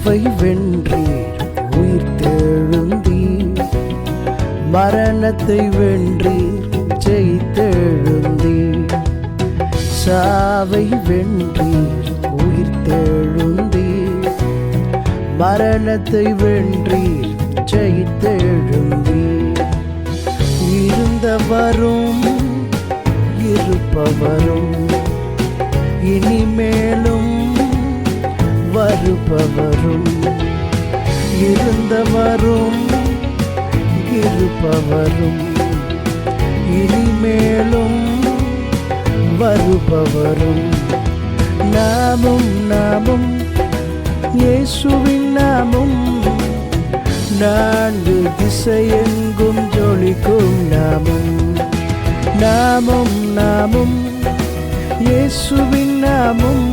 சாவை வென்றீர் உயிர்த்தெழுந்தீர், மரணத்தை வென்றீர் ஜெயித்தெழுந்தீர். சாவை வென்றீர் உயிர்த்தெழுந்தீர், மரணத்தை வென்றீர் ஜெயித்தெழுந்தீர். இருந்தவரும் இருப்பவரும் இனிமேலும் வருபவரும், இருந்தவரும் இருப்பவரும் இனிமேலும் வருபவரும், நாமும் நாமும் இயேசுவின் நாமும், நான்கு திசையெங்கும் ஜொலிக்கும் நாமும். நாமும் நாமும் இயேசுவின் நாமும்.